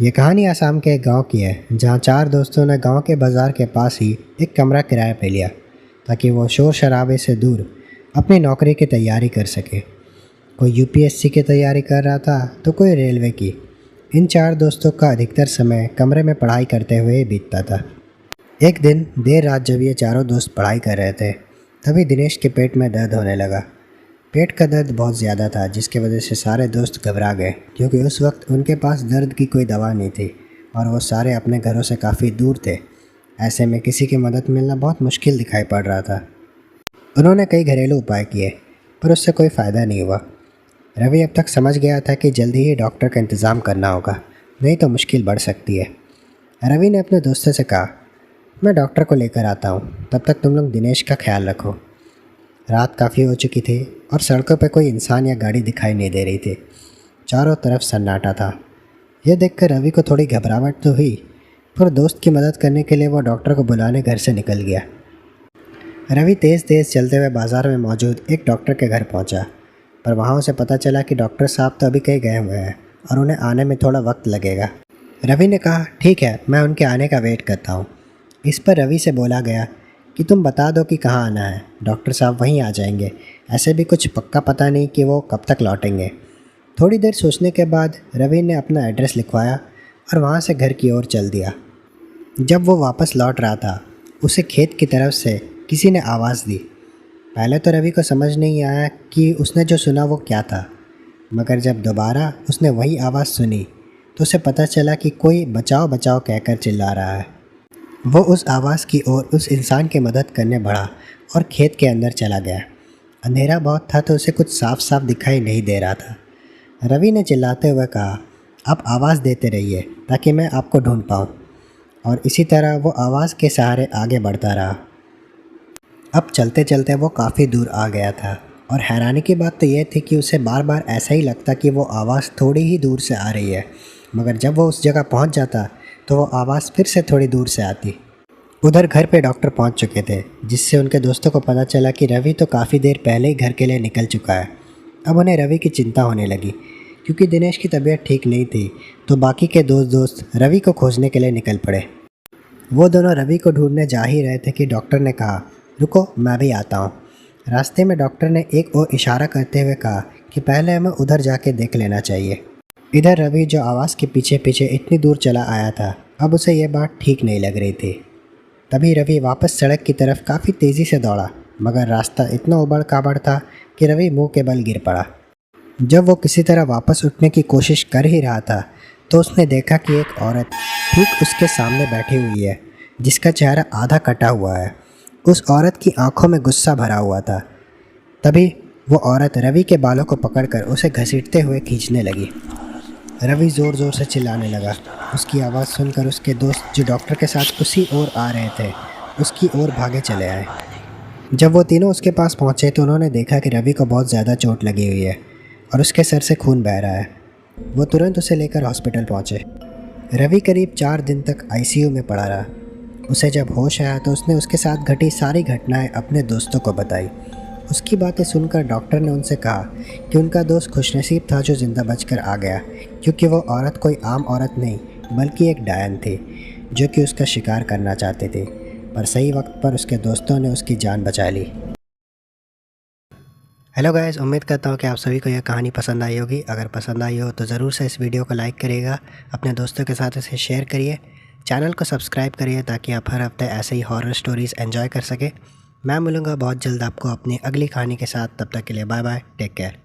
ये कहानी आसाम के एक गांव की है जहां चार दोस्तों ने गांव के बाजार के पास ही एक कमरा किराए पे लिया ताकि वो शोर शराबे से दूर अपनी नौकरी की तैयारी कर सके। कोई यूपीएससी की तैयारी कर रहा था तो कोई रेलवे की। इन चार दोस्तों का अधिकतर समय कमरे में पढ़ाई करते हुए ही बीतता था। एक दिन देर रात जब ये चारों दोस्त पढ़ाई कर रहे थे तभी दिनेश के पेट में दर्द होने लगा। पेट का दर्द बहुत ज़्यादा था जिसकी वजह से सारे दोस्त घबरा गए क्योंकि उस वक्त उनके पास दर्द की कोई दवा नहीं थी और वो सारे अपने घरों से काफ़ी दूर थे। ऐसे में किसी की मदद मिलना बहुत मुश्किल दिखाई पड़ रहा था। उन्होंने कई घरेलू उपाय किए पर उससे कोई फ़ायदा नहीं हुआ। रवि अब तक समझ गया था कि जल्दी ही डॉक्टर का इंतज़ाम करना होगा, नहीं तो मुश्किल बढ़ सकती है। रवि ने अपने दोस्तों से कहा, मैं डॉक्टर को लेकर आता हूँ, तब तक तुम लोग दिनेश का ख्याल रखो। रात काफ़ी हो चुकी थी और सड़कों पर कोई इंसान या गाड़ी दिखाई नहीं दे रही थी। चारों तरफ सन्नाटा था। यह देखकर रवि को थोड़ी घबराहट तो हुई, पर दोस्त की मदद करने के लिए वो डॉक्टर को बुलाने घर से निकल गया। रवि तेज़ तेज़ चलते हुए बाज़ार में मौजूद एक डॉक्टर के घर पहुंचा, पर वहां उसे पता चला कि डॉक्टर साहब तो अभी कहीं गए हुए हैं और उन्हें आने में थोड़ा वक्त लगेगा। रवि ने कहा, ठीक है, मैं उनके आने का वेट करता हूँ। इस पर रवि से बोला गया कि तुम बता दो कि कहाँ आना है, डॉक्टर साहब वहीं आ जाएंगे। ऐसे भी कुछ पक्का पता नहीं कि वो कब तक लौटेंगे। थोड़ी देर सोचने के बाद रवि ने अपना एड्रेस लिखवाया और वहाँ से घर की ओर चल दिया। जब वो वापस लौट रहा था उसे खेत की तरफ से किसी ने आवाज़ दी। पहले तो रवि को समझ नहीं आया कि उसने जो सुना वो क्या था, मगर जब दोबारा उसने वही आवाज़ सुनी तो उसे पता चला कि कोई बचाओ बचाओ कहकर चिल्ला रहा है। वो उस आवाज़ की ओर उस इंसान की मदद करने बढ़ा और खेत के अंदर चला गया। अंधेरा बहुत था तो उसे कुछ साफ साफ दिखाई नहीं दे रहा था। रवि ने चिल्लाते हुए कहा, आप आवाज़ देते रहिए ताकि मैं आपको ढूंढ पाऊँ। और इसी तरह वो आवाज़ के सहारे आगे बढ़ता रहा। अब चलते चलते वो काफ़ी दूर आ गया था और हैरानी की बात तो यह थी कि उसे बार बार ऐसा ही लगता कि वो आवाज़ थोड़ी ही दूर से आ रही है, मगर जब वो उस जगह पहुंच जाता तो वो आवाज़ फिर से थोड़ी दूर से आती। उधर घर पे डॉक्टर पहुंच चुके थे, जिससे उनके दोस्तों को पता चला कि रवि तो काफ़ी देर पहले ही घर के लिए निकल चुका है। अब उन्हें रवि की चिंता होने लगी क्योंकि दिनेश की तबीयत ठीक नहीं थी, तो बाकी के दोस्त रवि को खोजने के लिए निकल पड़े। वो दोनों रवि को ढूंढने जा ही रहे थे कि डॉक्टर ने कहा, रुको, मैं भी आता हूँ। रास्ते में डॉक्टर ने एक और इशारा करते हुए कहा कि पहले हमें उधर जाके देख लेना चाहिए। इधर रवि जो आवाज़ के पीछे पीछे इतनी दूर चला आया था, अब उसे यह बात ठीक नहीं लग रही थी। तभी रवि वापस सड़क की तरफ काफ़ी तेज़ी से दौड़ा, मगर रास्ता इतना उबड़ खाबड़ था कि रवि मुंह के बल गिर पड़ा। जब वो किसी तरह वापस उठने की कोशिश कर ही रहा था तो उसने देखा कि एक औरत ठीक उसके सामने बैठी हुई है, जिसका चेहरा आधा कटा हुआ है। उस औरत की आंखों में गुस्सा भरा हुआ था। तभी वो औरत रवि के बालों को पकड़कर उसे घसीटते हुए खींचने लगी। रवि ज़ोर ज़ोर से चिल्लाने लगा। उसकी आवाज़ सुनकर उसके दोस्त जो डॉक्टर के साथ उसी ओर आ रहे थे उसकी ओर भागे चले आए। जब वो तीनों उसके पास पहुंचे तो उन्होंने देखा कि रवि को बहुत ज़्यादा चोट लगी हुई है और उसके सर से खून बह रहा है। वो तुरंत उसे लेकर हॉस्पिटल पहुंचे। रवि करीब 4 दिन तक आईसीयू में पड़ा रहा। उसे जब होश आया तो उसने उसके साथ घटी सारी घटनाएं अपने दोस्तों को बताई। उसकी बातें सुनकर डॉक्टर ने उनसे कहा कि उनका दोस्त खुशनसीब था जो ज़िंदा बचकर आ गया, क्योंकि वो औरत कोई आम औरत नहीं बल्कि एक डायन थी जो कि उसका शिकार करना चाहते थे, पर सही वक्त पर उसके दोस्तों ने उसकी जान बचा ली। हेलो गाइस, उम्मीद करता हूँ कि आप सभी को यह कहानी पसंद आई होगी। अगर पसंद आई हो तो ज़रूर से इस वीडियो को लाइक करिएगा, अपने दोस्तों के साथ इसे शेयर करिए, चैनल को सब्सक्राइब करिए ताकि आप हर हफ्ते ऐसे ही हॉरर स्टोरीज़ एंजॉय कर सके। मैं मिलूँगा बहुत जल्द आपको अपनी अगली कहानी के साथ। तब तक के लिए बाय बाय, टेक केयर।